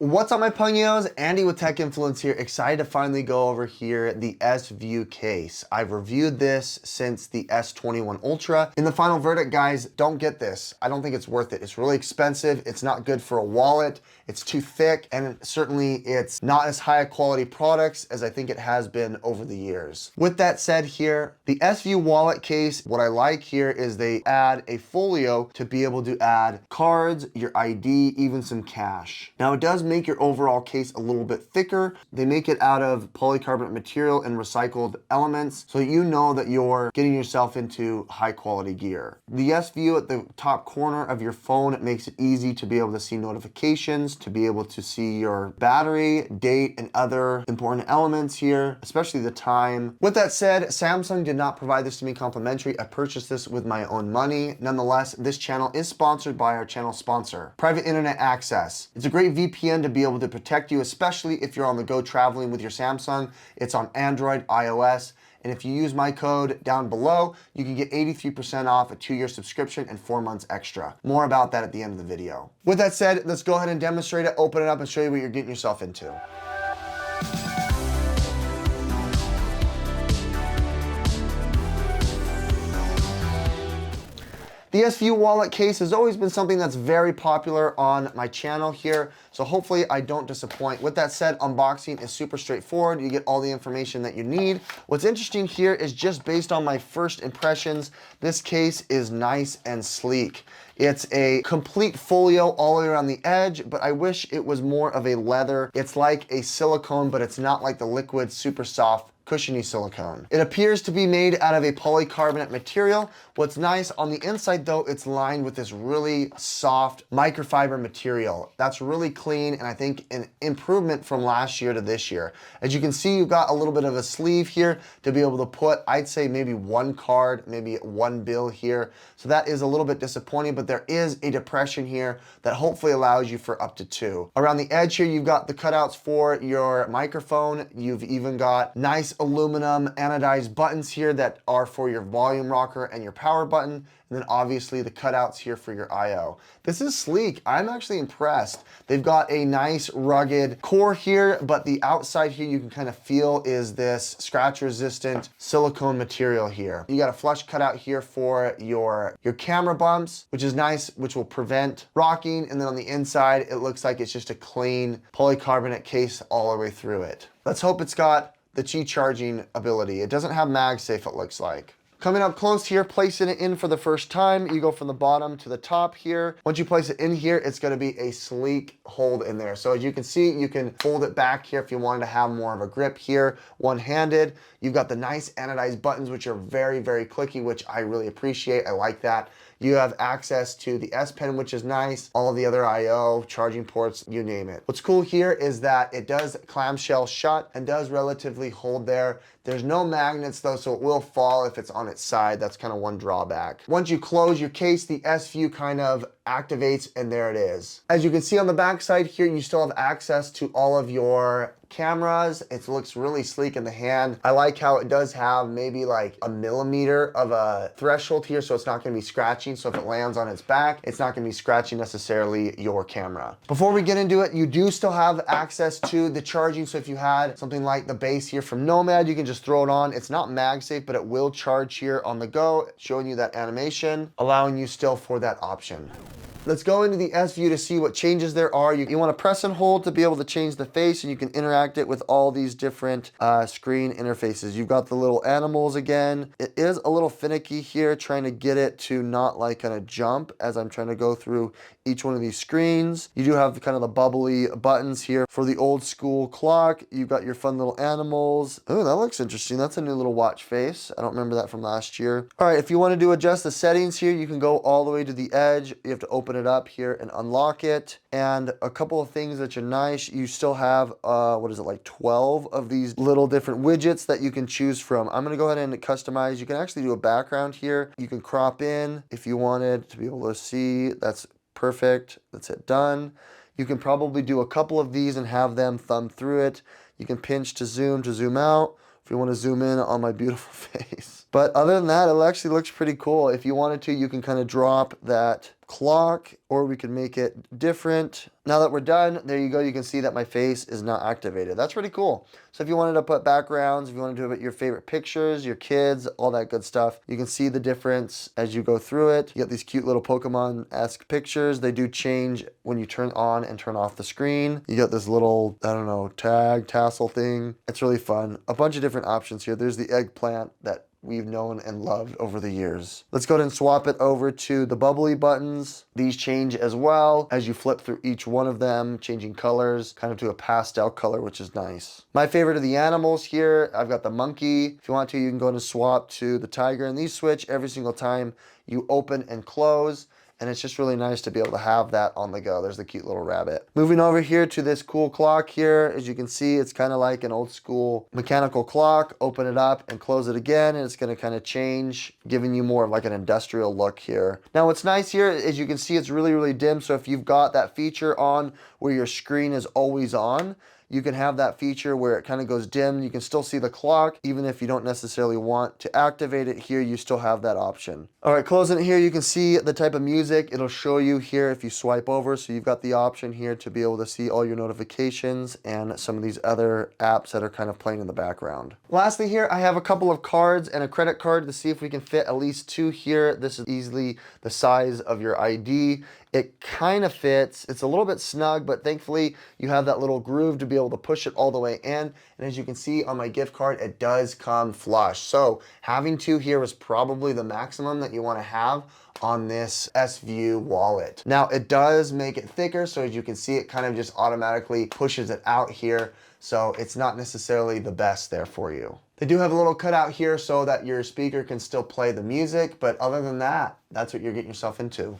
What's up, my pugnios? Andy with Tech Influence here, excited to finally go over here the S-View case. I've reviewed this since the S21 Ultra. In the final verdict, guys, don't get this. I don't think it's worth it. It's really expensive. It's not good for a wallet. It's too thick, and certainly it's not as high a quality products as I think it has been over the years. With that said here, the S-View wallet case, what I like here is they add a folio to be able to add cards, your ID, even some cash. Now it does make your overall case a little bit thicker. They make it out of polycarbonate material and recycled elements, so you know that you're getting yourself into high quality gear. The S-View at the top corner of your phone, it makes it easy to be able to see notifications, to be able to see your battery, date, and other important elements here, especially the time. With that said, Samsung did not provide this to me complimentary. I purchased this with my own money. Nonetheless, this channel is sponsored by our channel sponsor, Private Internet Access. It's a great VPN to be able to protect you, especially if you're on the go traveling with your Samsung. It's on Android, iOS, and if you use my code down below, you can get 83% off a 2-year subscription and 4 months extra. More about that at the end of the video. With that said, let's go ahead and demonstrate it, open it up, and show you what you're getting yourself into. The S-View wallet case has always been something that's very popular on my channel here, so hopefully I don't disappoint. With that said, unboxing is super straightforward. You get all the information that you need. What's interesting here is just based on my first impressions, this case is nice and sleek. It's a complete folio all the way around the edge, but I wish it was more of a leather. It's like a silicone, but it's not like the liquid, super soft, cushiony silicone. It appears to be made out of a polycarbonate material. What's nice on the inside though, it's lined with this really soft microfiber material. That's really clean, and I think an improvement from last year to this year. As you can see, you've got a little bit of a sleeve here to be able to put, I'd say maybe one card, maybe one bill here. So that is a little bit disappointing, but there is a depression here that hopefully allows you for up to 2. Around the edge here, you've got the cutouts for your microphone. You've even got nice aluminum anodized buttons here that are for your volume rocker and your power button, and then obviously the cutouts here for your I/O. This is sleek. I'm actually impressed. They've got a nice rugged core here, but the outside here you can kind of feel is this scratch resistant silicone material here. You got a flush cutout here for your camera bumps, which is nice, which will prevent rocking, and then on the inside it looks like it's just a clean polycarbonate case all the way through it. Let's hope it's got the Qi charging ability. It doesn't have MagSafe, it looks like. Coming up close here, placing it in for the first time, you go from the bottom to the top here. Once you place it in here, it's gonna be a sleek hold in there. So as you can see, you can fold it back here if you wanted to have more of a grip here, one-handed. You've got the nice anodized buttons, which are very, very clicky, which I really appreciate. I like that. You have access to the S Pen, which is nice, all of the other I/O, charging ports, you name it. What's cool here is that it does clamshell shut and does relatively hold there. There's no magnets though, so it will fall if it's on its side. That's kind of one drawback. Once you close your case, the S-View kind of activates, and there it is. As you can see on the back side here, you still have access to all of your cameras. It looks really sleek in the hand. I like how it does have maybe like a millimeter of a threshold here, so it's not gonna be scratching. So if it lands on its back, it's not gonna be scratching necessarily your camera. Before we get into it, you do still have access to the charging. So if you had something like the base here from Nomad, you can just throw it on. It's not MagSafe, but it will charge here on the go, showing you that animation, allowing you still for that option. Let's go into the S-View to see what changes there are. You want to press and hold to be able to change the face, and you can interact it with all these different screen interfaces. You've got the little animals again. It is a little finicky here trying to get it to not like kind of jump as I'm trying to go through each one of these screens. You do have kind of the bubbly buttons here for the old school clock. You've got your fun little animals. Oh, that looks interesting. That's a new little watch face. I don't remember that from last year. All right, if you want to adjust the settings here, you can go all the way to the edge. You have to open it up here and unlock it. And a couple of things that are nice, you still have, what is it, like 12 of these little different widgets that you can choose from. I'm gonna go ahead and customize. You can actually do a background here. You can crop in if you wanted to be able to see. That's perfect. That's it, done. You can probably do a couple of these and have them thumb through it. You can pinch to zoom out. If you want to zoom in on my beautiful face. But other than that, it actually looks pretty cool. If you wanted to, you can kind of drop that clock, or we can make it different. Now that we're done, there you go. You can see that my face is not activated. That's pretty cool. So if you wanted to put backgrounds, if you wanted to put your favorite pictures, your kids, all that good stuff, you can see the difference as you go through it. You get these cute little Pokemon-esque pictures. They do change when you turn on and turn off the screen. You get this little, I don't know, tag, tassel thing. It's really fun. A bunch of different options here. There's the eggplant that we've known and loved over the years. Let's go ahead and swap it over to the bubbly buttons. These change as well as you flip through each one of them, changing colors kind of to a pastel color, which is nice. My favorite are the animals here. I've got the monkey. If you want to, you can go ahead and swap to the tiger, and these switch every single time you open and close. And it's just really nice to be able to have that on the go. There's the cute little rabbit. Moving over here to this cool clock here. As you can see, it's kind of like an old school mechanical clock. Open it up and close it again, and it's gonna kind of change, giving you more of like an industrial look here. Now what's nice here, as you can see, it's really, really dim. So if you've got that feature on where your screen is always on, you can have that feature where it kind of goes dim. You can still see the clock, even if you don't necessarily want to activate it here, you still have that option. All right, closing it here, you can see the type of music. It'll show you here if you swipe over. So you've got the option here to be able to see all your notifications and some of these other apps that are kind of playing in the background. Lastly here, I have a couple of cards and a credit card to see if we can fit at least 2 here. This is easily the size of your ID. It kind of fits. It's a little bit snug, but thankfully you have that little groove to be able to push it all the way in. And as you can see on my gift card, it does come flush. So having 2 here is probably the maximum that you want to have on this S-View wallet. Now it does make it thicker, so as you can see, it kind of just automatically pushes it out here. So it's not necessarily the best there for you. They do have a little cutout here so that your speaker can still play the music, but other than that, that's what you're getting yourself into.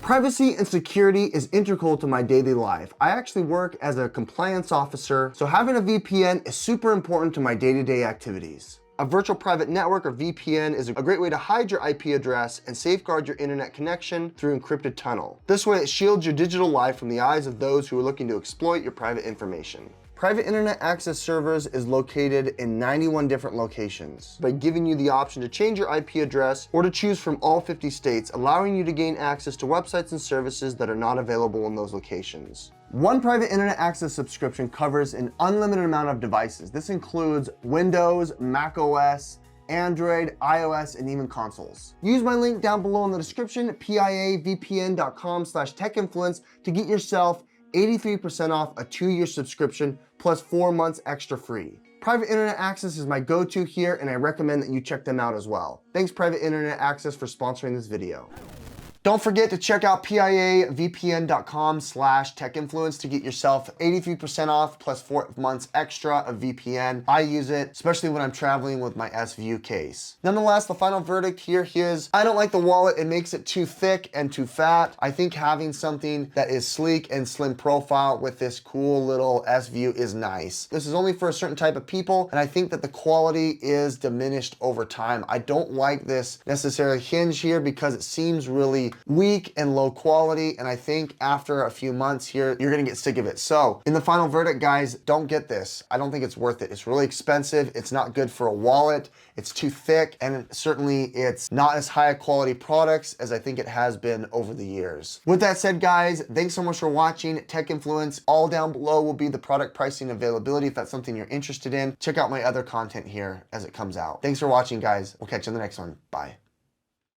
Privacy and security is integral to my daily life. I actually work as a compliance officer, so having a VPN is super important to my day-to-day activities. A virtual private network, or VPN, is a great way to hide your IP address and safeguard your internet connection through encrypted tunnel. This way it shields your digital life from the eyes of those who are looking to exploit your private information. Private Internet Access Servers is located in 91 different locations by giving you the option to change your IP address or to choose from all 50 states, allowing you to gain access to websites and services that are not available in those locations. One Private Internet Access subscription covers an unlimited amount of devices. This includes Windows, Mac OS, Android, iOS, and even consoles. Use my link down below in the description, piavpn.com/techinfluence, to get yourself 83% off a 2-year subscription plus 4 months extra free. Private Internet Access is my go-to here, and I recommend that you check them out as well. Thanks Private Internet Access for sponsoring this video. Don't forget to check out piavpn.com/techinfluence to get yourself 83% off plus 4 months extra of VPN. I use it, especially when I'm traveling with my S-View case. Nonetheless, the final verdict here is I don't like the wallet. It makes it too thick and too fat. I think having something that is sleek and slim profile with this cool little S-View is nice. This is only for a certain type of people, and I think that the quality is diminished over time. I don't like this necessarily hinge here because it seems really weak and low quality, and I think after a few months here, you're gonna get sick of it. So in the final verdict, guys, don't get this. I don't think it's worth it. It's really expensive. It's not good for a wallet. It's too thick, and certainly it's not as high a quality products as I think it has been over the years. With that said, guys, thanks so much for watching Tech Influence. All down below will be the product pricing availability if that's something you're interested in. Check out my other content here as it comes out. Thanks for watching, guys. We'll catch you in the next one. Bye.